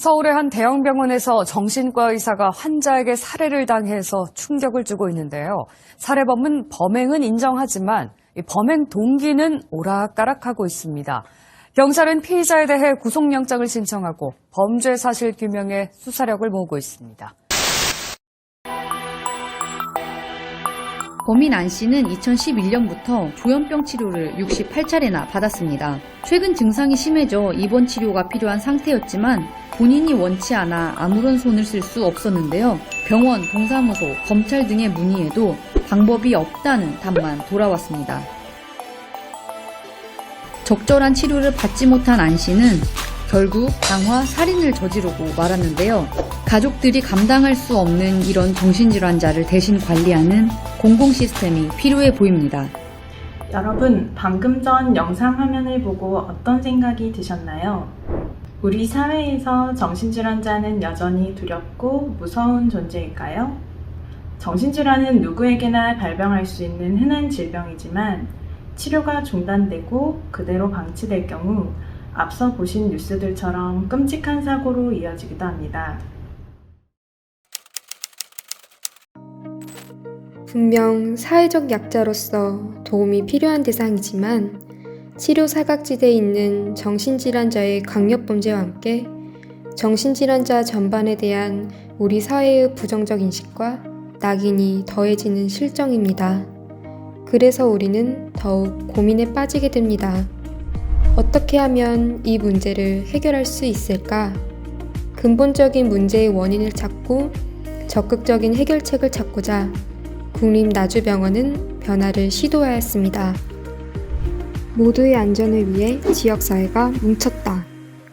서울의 한 대형 병원에서 정신과 의사가 환자에게 살해를 당해서 충격을 주고 있는데요. 살해범은 범행은 인정하지만 범행 동기는 오락가락하고 있습니다. 경찰은 피의자에 대해 구속영장을 신청하고 범죄 사실 규명에 수사력을 모으고 있습니다. 범인 안 씨는 2011년부터 조현병 치료를 68차례나 받았습니다. 최근 증상이 심해져 입원 치료가 필요한 상태였지만 본인이 원치 않아 아무런 손을 쓸 수 없었는데요. 병원, 동사무소, 검찰 등에 문의해도 방법이 없다는 답만 돌아왔습니다. 적절한 치료를 받지 못한 안 씨는 결국 방화, 살인을 저지르고 말았는데요. 가족들이 감당할 수 없는 이런 정신질환자를 대신 관리하는 공공 시스템이 필요해 보입니다. 여러분, 방금 전 영상 화면을 보고 어떤 생각이 드셨나요? 우리 사회에서 정신질환자는 여전히 두렵고 무서운 존재일까요? 정신질환은 누구에게나 발병할 수 있는 흔한 질병이지만 치료가 중단되고 그대로 방치될 경우 앞서 보신 뉴스들처럼 끔찍한 사고로 이어지기도 합니다. 분명 사회적 약자로서 도움이 필요한 대상이지만 치료 사각지대에 있는 정신질환자의 강력범죄와 함께 정신질환자 전반에 대한 우리 사회의 부정적 인식과 낙인이 더해지는 실정입니다. 그래서 우리는 더욱 고민에 빠지게 됩니다. 어떻게 하면 이 문제를 해결할 수 있을까? 근본적인 문제의 원인을 찾고 적극적인 해결책을 찾고자 국립나주병원은 변화를 시도하였습니다. 모두의 안전을 위해 지역사회가 뭉쳤다.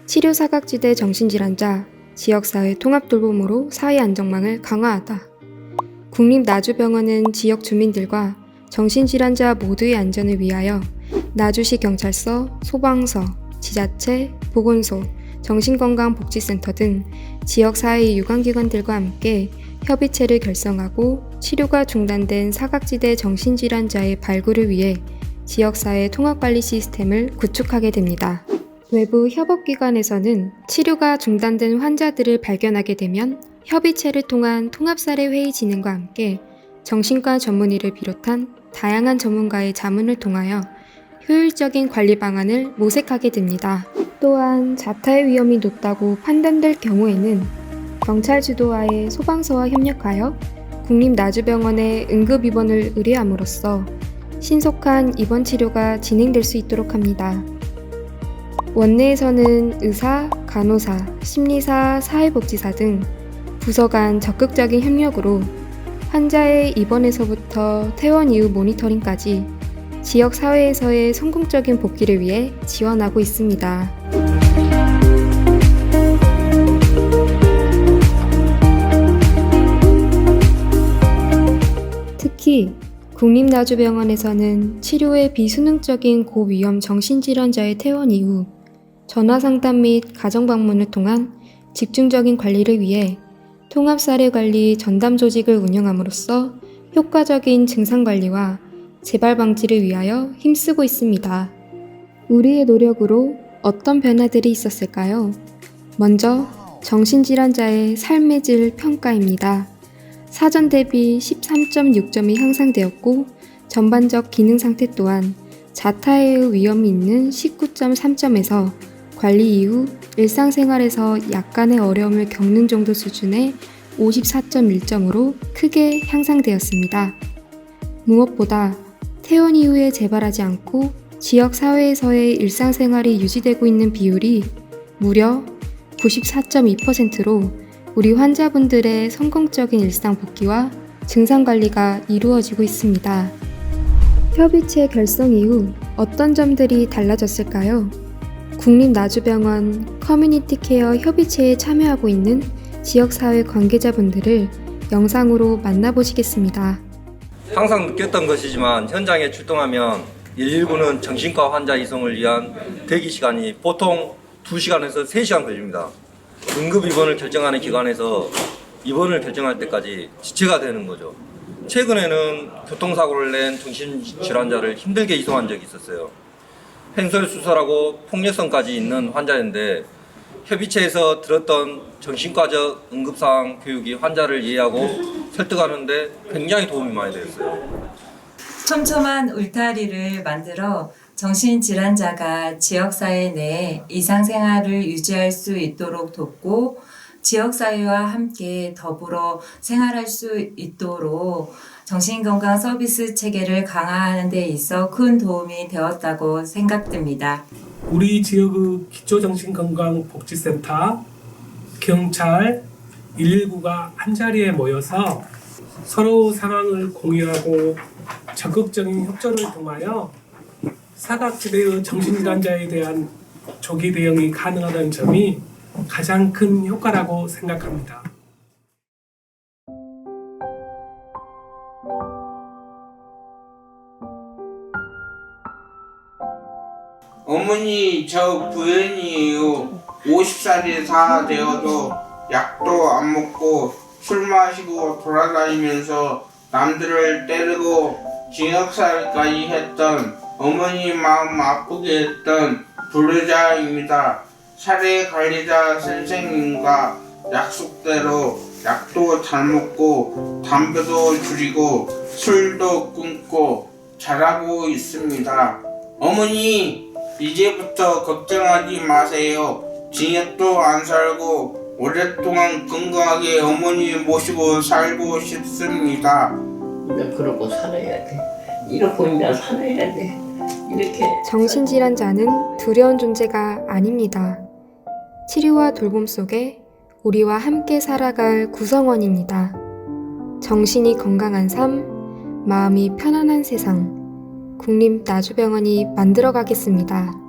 치료사각지대 정신질환자 지역사회 통합돌봄으로 사회 안전망을 강화하다. 국립나주병원은 지역 주민들과 정신질환자 모두의 안전을 위하여 나주시 경찰서, 소방서, 지자체, 보건소, 정신건강복지센터 등 지역사회 유관기관들과 함께 협의체를 결성하고 치료가 중단된 사각지대 정신질환자의 발굴을 위해 지역사회 통합관리 시스템을 구축하게 됩니다. 외부 협업기관에서는 치료가 중단된 환자들을 발견하게 되면 협의체를 통한 통합사례회의 진행과 함께 정신과 전문의를 비롯한 다양한 전문가의 자문을 통하여 효율적인 관리 방안을 모색하게 됩니다. 또한 자타의 위험이 높다고 판단될 경우에는 경찰 주도하에 소방서와 협력하여 국립나주병원에 응급입원을 의뢰함으로써 신속한 입원 치료가 진행될 수 있도록 합니다. 원내에서는 의사, 간호사, 심리사, 사회복지사 등 부서 간 적극적인 협력으로 환자의 입원에서부터 퇴원 이후 모니터링까지 지역 사회에서의 성공적인 복귀를 위해 지원하고 있습니다. 특히 국립나주병원에서는 치료에 비수능적인 고위험 정신질환자의 퇴원 이후 전화상담 및 가정방문을 통한 집중적인 관리를 위해 통합사례관리 전담 조직을 운영함으로써 효과적인 증상관리와 재발 방지를 위하여 힘쓰고 있습니다. 우리의 노력으로 어떤 변화들이 있었을까요? 먼저 정신질환자의 삶의 질 평가입니다. 사전 대비 13.6점이 향상되었고 전반적 기능 상태 또한 자타해의 위험이 있는 19.3점에서 관리 이후 일상생활에서 약간의 어려움을 겪는 정도 수준의 54.1점으로 크게 향상되었습니다. 무엇보다 퇴원 이후에 재발하지 않고 지역 사회에서의 일상생활이 유지되고 있는 비율이 무려 94.2%로 우리 환자분들의 성공적인 일상 복귀와 증상 관리가 이루어지고 있습니다. 협의체 결성 이후 어떤 점들이 달라졌을까요? 국립나주병원 커뮤니티 케어 협의체에 참여하고 있는 지역사회 관계자분들을 영상으로 만나보시겠습니다. 항상 느꼈던 것이지만 현장에 출동하면 119는 정신과 환자 이송을 위한 대기 시간이 보통 2시간에서 3시간 걸립니다. 응급 입원을 결정하는 기관에서 입원을 결정할 때까지 지체가 되는 거죠. 최근에는 교통사고를 낸 정신질환자를 힘들게 이송한 적이 있었어요. 횡설수설하고 폭력성까지 있는 환자인데 협의체에서 들었던 정신과적 응급상황 교육이 환자를 이해하고 설득하는 데 굉장히 도움이 많이 되었어요. 촘촘한 울타리를 만들어 정신질환자가 지역사회 내 일상생활을 유지할 수 있도록 돕고 지역사회와 함께 더불어 생활할 수 있도록 정신건강 서비스 체계를 강화하는 데 있어 큰 도움이 되었다고 생각됩니다. 우리 지역의 기초정신건강복지센터, 경찰, 119가 한자리에 모여서 서로 상황을 공유하고 적극적인 협조를 통하여 사각지대의 정신질환자에 대한 조기 대응이 가능하다는 점이 가장 큰 효과라고 생각합니다. 어머니, 저 부연이에요. 50살이 다 되어도 약도 안 먹고 술 마시고 돌아다니면서 남들을 때리고 징역살이까지 했던 어머니 마음 아프게 했던 불효자입니다. 사례관리자 선생님과 약속대로 약도 잘 먹고 담배도 줄이고 술도 끊고 잘하고 있습니다. 어머니, 이제부터 걱정하지 마세요. 징역도 안 살고 오랫동안 건강하게 어머니 모시고 살고 싶습니다. 나 그러고 살아야 돼. 이러고 나 살아야 돼. 이렇게 정신질환자는 두려운 존재가 아닙니다. 치료와 돌봄 속에 우리와 함께 살아갈 구성원입니다. 정신이 건강한 삶, 마음이 편안한 세상, 국립나주병원이 만들어가겠습니다.